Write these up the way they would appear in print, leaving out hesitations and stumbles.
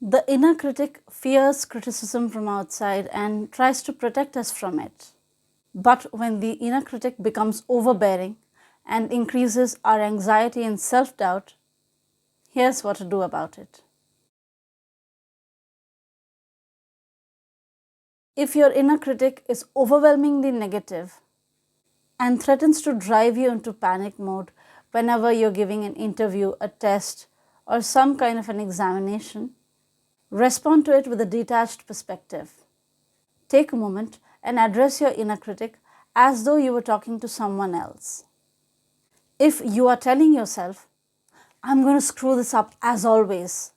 The inner critic fears criticism from outside and tries to protect us from it. But when the inner critic becomes overbearing and increases our anxiety and self-doubt, here's what to do about it. If your inner critic is overwhelmingly negative and threatens to drive you into panic mode whenever you're giving an interview, a test, or some kind of an examination, respond to it with a detached perspective. Take a moment and address your inner critic as though you were talking to someone else. If you are telling yourself, I'm going to screw this up as always,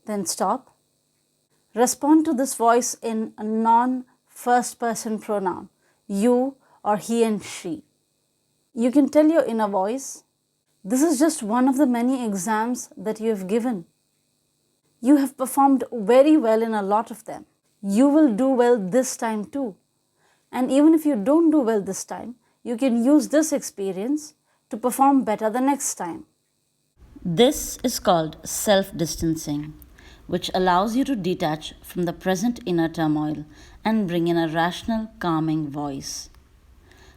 then stop. Respond to this voice in a non-first person pronoun, you or he and she. You can tell your inner voice, this is just one of the many exams that you have given. You have performed very well in a lot of them. You will do well this time too. And even if you don't do well this time, you can use this experience to perform better the next time. This is called self-distancing, which allows you to detach from the present inner turmoil and bring in a rational, calming voice.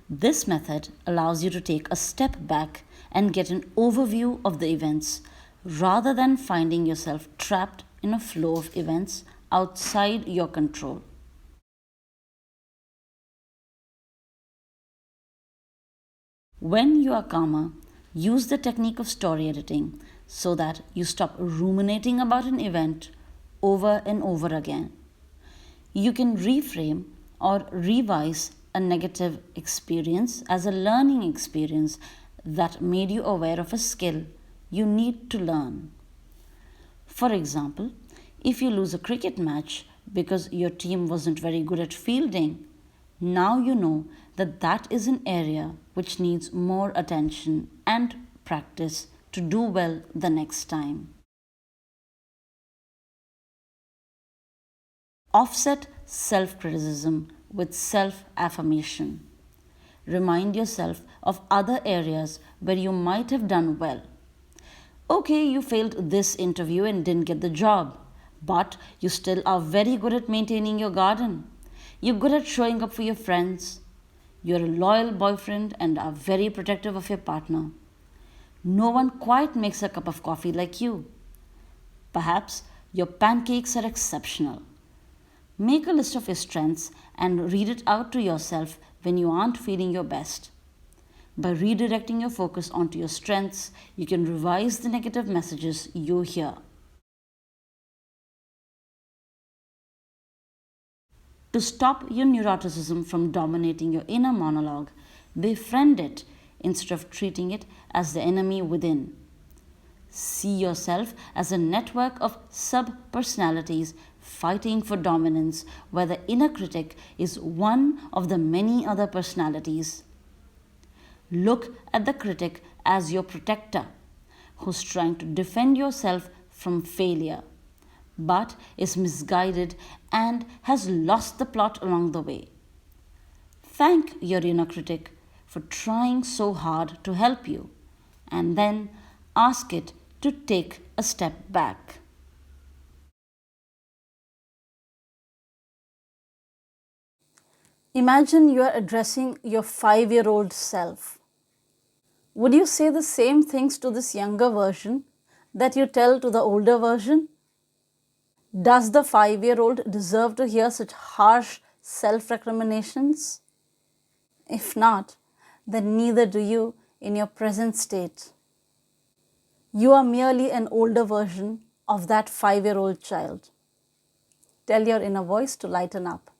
This method allows you to take a step back and get an overview of the events rather than finding yourself trapped in a flow of events outside your control. When you are calmer, use the technique of story editing so that you stop ruminating about an event over and over again. You can reframe or revise a negative experience as a learning experience that made you aware of a skill you need to learn. For example, if you lose a cricket match because your team wasn't very good at fielding, now you know that that is an area which needs more attention and practice to do well the next time. Offset self-criticism with self-affirmation. Remind yourself of other areas where you might have done well. Okay, you failed this interview and didn't get the job, but you still are very good at maintaining your garden. You're good at showing up for your friends. You're a loyal boyfriend and are very protective of your partner. No one quite makes a cup of coffee like you. Perhaps your pancakes are exceptional. Make a list of your strengths and read it out to yourself when you aren't feeling your best. By redirecting your focus onto your strengths, you can revise the negative messages you hear. To stop your neuroticism from dominating your inner monologue, befriend it instead of treating it as the enemy within. See yourself as a network of sub-personalities fighting for dominance, where the inner critic is one of the many other personalities. Look at the critic as your protector, who's trying to defend yourself from failure, but is misguided and has lost the plot along the way. Thank your inner critic for trying so hard to help you, and then ask it to take a step back. Imagine you are addressing your 5-year-old self. Would you say the same things to this younger version that you tell to the older version? Does the 5-year-old deserve to hear such harsh self-recriminations? If not, then neither do you in your present state. You are merely an older version of that 5-year-old child. Tell your inner voice to lighten up.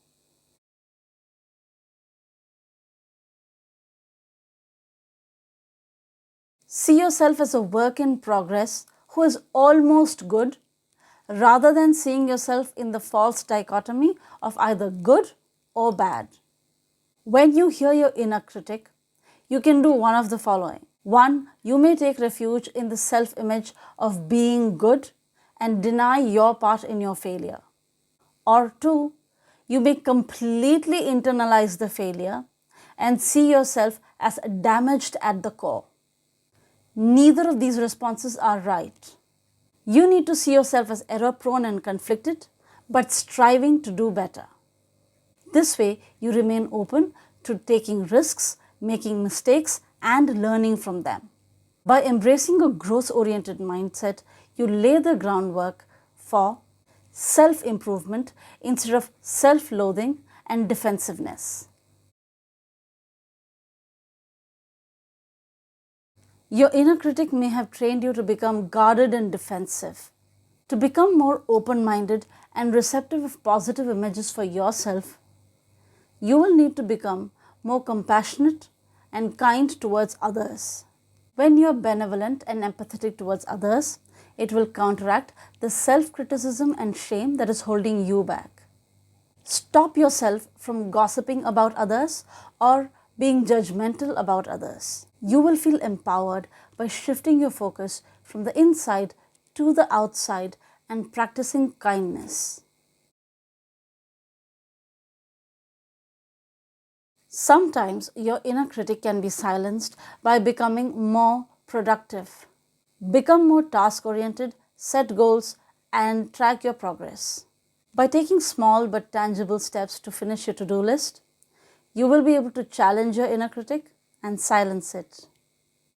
See yourself as a work in progress who is almost good, rather than seeing yourself in the false dichotomy of either good or bad. When you hear your inner critic, you can do one of the following. 1. You may take refuge in the self-image of being good and deny your part in your failure. Or 2. You may completely internalize the failure and see yourself as damaged at the core. Neither of these responses are right. You need to see yourself as error-prone and conflicted, but striving to do better. This way, you remain open to taking risks, making mistakes, and learning from them. By embracing a growth-oriented mindset, you lay the groundwork for self-improvement instead of self-loathing and defensiveness. Your inner critic may have trained you to become guarded and defensive. To become more open-minded and receptive of positive images for yourself, you will need to become more compassionate and kind towards others. When you are benevolent and empathetic towards others, it will counteract the self-criticism and shame that is holding you back. Stop yourself from gossiping about others or being judgmental about others. You will feel empowered by shifting your focus from the inside to the outside and practicing kindness. Sometimes your inner critic can be silenced by becoming more productive. Become more task-oriented, set goals, and track your progress. By taking small but tangible steps to finish your to-do list, you will be able to challenge your inner critic and silence it.